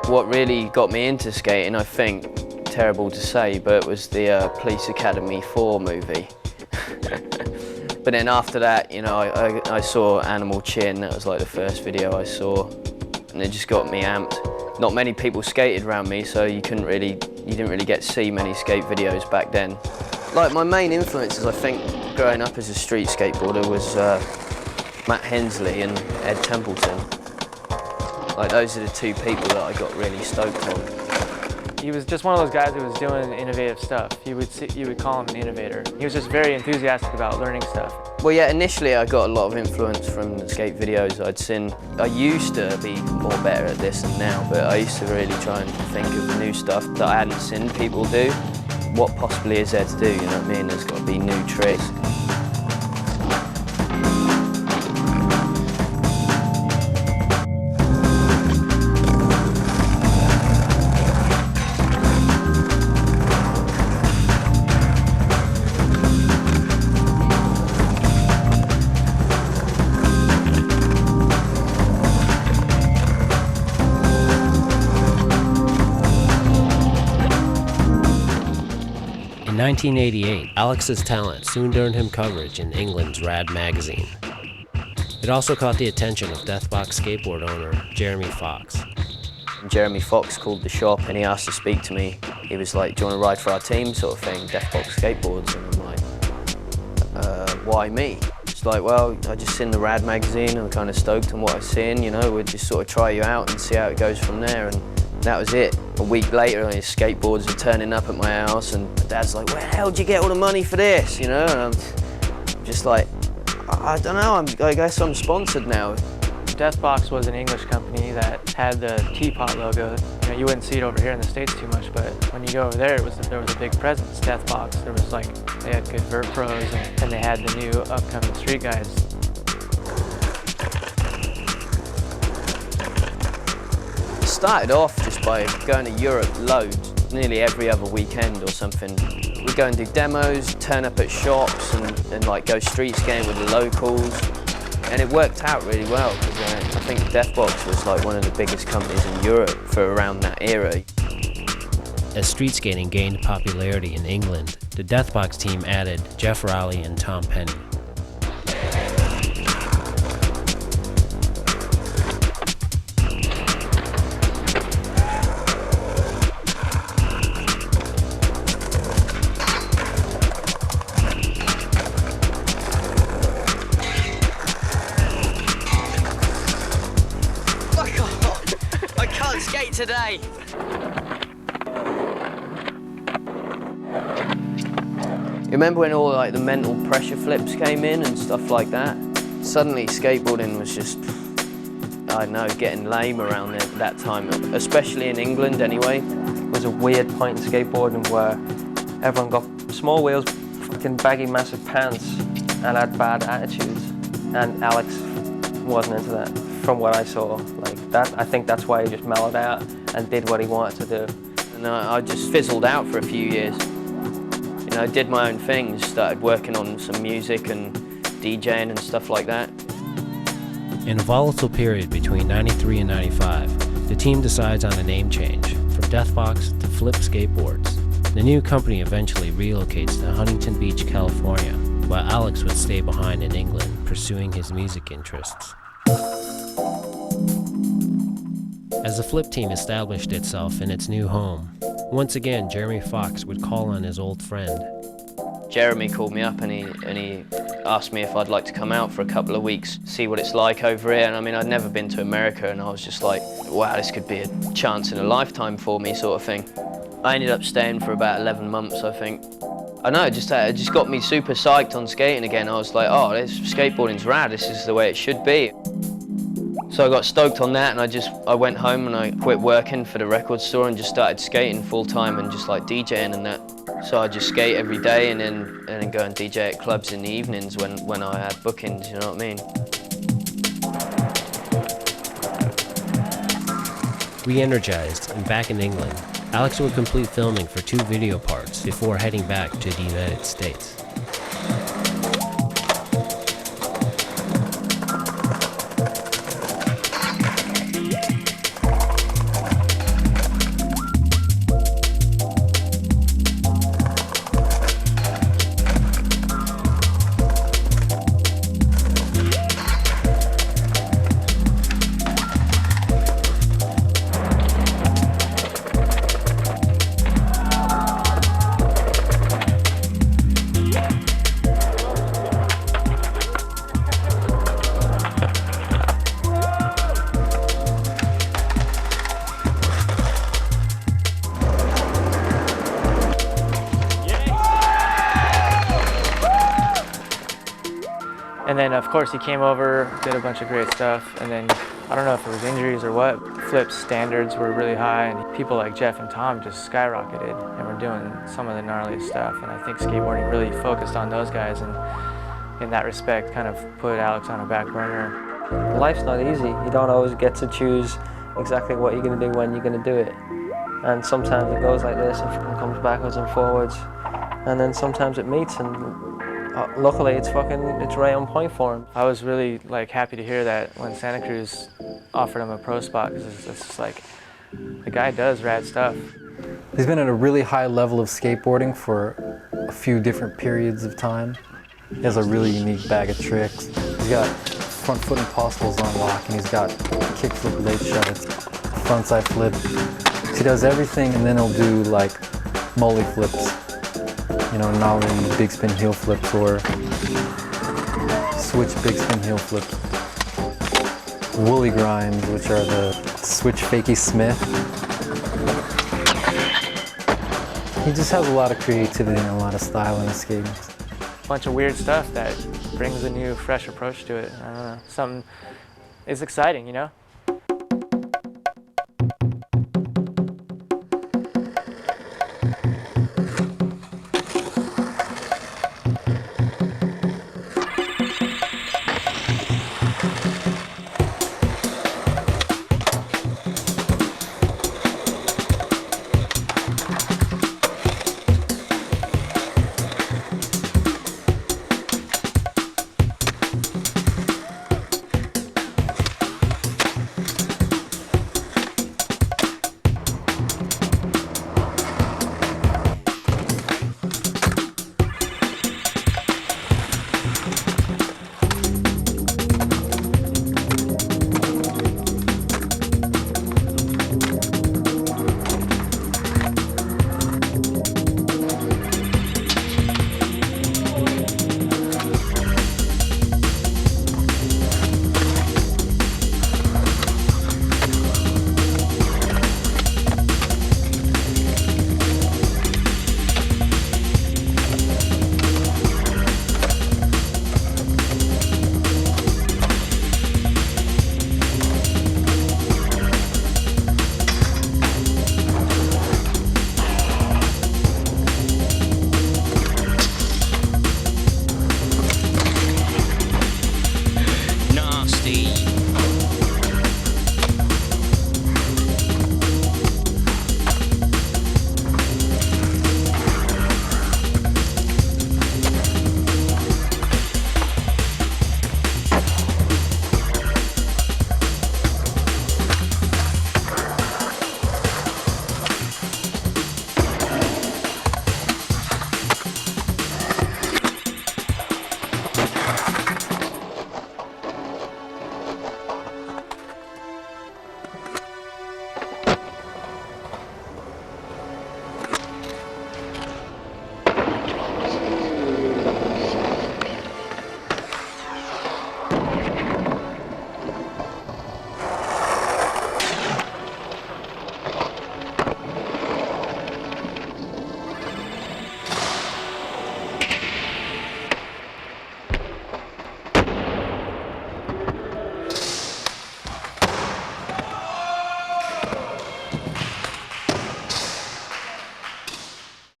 What really got me into skating, I think, terrible to say, but it was the Police Academy 4 movie. But then after that, you know, I saw Animal Chin. That was like the first video I saw, and it just got me amped. Not many people skated around me, so you didn't really get to see many skate videos back then. Like, my main influences, I think, growing up as a street skateboarder was Matt Hensley and Ed Templeton. Like, those are the two people that I got really stoked on. He was just one of those guys who was doing innovative stuff. You would call him an innovator. He was just very enthusiastic about learning stuff. Well, yeah, initially I got a lot of influence from the skate videos I'd seen. I used to be more better at this than now, but I used to really try and think of new stuff that I hadn't seen people do. What possibly is there to do, you know what I mean? There's got to be new tricks. In 1988, Alex's talent soon earned him coverage in England's Rad magazine. It also caught the attention of Deathbox skateboard owner Jeremy Fox. Jeremy Fox called the shop and he asked to speak to me. He was like, "Do you want to ride for our team?" sort of thing, Deathbox Skateboards. And I'm like, why me? It's like, well, I just seen the Rad magazine and I'm kind of stoked on what I've seen, you know, we'd just sort of try you out and see how it goes from there. And that was it. A week later, his skateboards were turning up at my house, and my dad's like, "Where the hell did you get all the money for this?" You know, and I'm just like, I don't know. I guess I'm sponsored now. Deathbox was an English company that had the teapot logo. You know, you wouldn't see it over here in the States too much, but when you go over there, there was a big presence. Deathbox. There was they had good vert pros, and they had the new upcoming street guys. Started off just by going to Europe loads, nearly every other weekend or something. We'd go and do demos, turn up at shops and like go street skating with the locals. And it worked out really well because I think Deathbox was like one of the biggest companies in Europe for around that era. As street skating gained popularity in England, the Deathbox team added Jeff Rowley and Tom Penny. Skate today. You remember when all like the mental pressure flips came in and stuff like that? Suddenly skateboarding was just, I don't know, getting lame around that time, especially in England anyway. It was a weird point in skateboarding where everyone got small wheels, fucking baggy massive pants, and had bad attitudes. And Alex wasn't into that, from what I saw. Like that, I think that's why he just mellowed out and did what he wanted to do. And I just fizzled out for a few years. You know, I did my own things, started working on some music and DJing and stuff like that. In a volatile period between 93 and 95, the team decides on a name change from Deathbox to Flip Skateboards. The new company eventually relocates to Huntington Beach, California, while Alex would stay behind in England pursuing his music interests. As the Flip team established itself in its new home, once again Jeremy Fox would call on his old friend. Jeremy called me up and he asked me if I'd like to come out for a couple of weeks, see what it's like over here. And I mean, I'd never been to America and I was just like, wow, this could be a chance in a lifetime for me, sort of thing. I ended up staying for about 11 months, I think. I know, it just got me super psyched on skating again. I was like, oh, this skateboarding's rad, this is the way it should be. So I got stoked on that and I went home and I quit working for the record store and just started skating full time and just like DJing and that. So I just skate every day and then go and DJ at clubs in the evenings when I had bookings, you know what I mean? Re-energized and back in England, Alex would complete filming for 2 video parts before heading back to the United States. And then of course he came over, did a bunch of great stuff, and then I don't know if it was injuries or what, flip standards were really high, and people like Jeff and Tom just skyrocketed and were doing some of the gnarliest stuff. And I think skateboarding really focused on those guys, and in that respect kind of put Alex on a back burner. Life's not easy. You don't always get to choose exactly what you're going to do when you're going to do it. And sometimes it goes like this and comes backwards and forwards. And then sometimes it meets, and luckily it's right on point for him. I was really like happy to hear that when Santa Cruz offered him a pro spot, because it's just like, the guy does rad stuff. He's been at a really high level of skateboarding for a few different periods of time. He has a really unique bag of tricks. He's got front foot impossibles on lock, and he's got kickflip late shove, frontside flip. He does everything, and then he'll do like molly flips, you know, nollie big spin heel flips, or switch big spin heel flips. Woolly grinds, which are the switch fakie Smith. He just has a lot of creativity and a lot of style in his skating. Bunch of weird stuff that brings a new, fresh approach to it. I don't know, something is exciting, you know?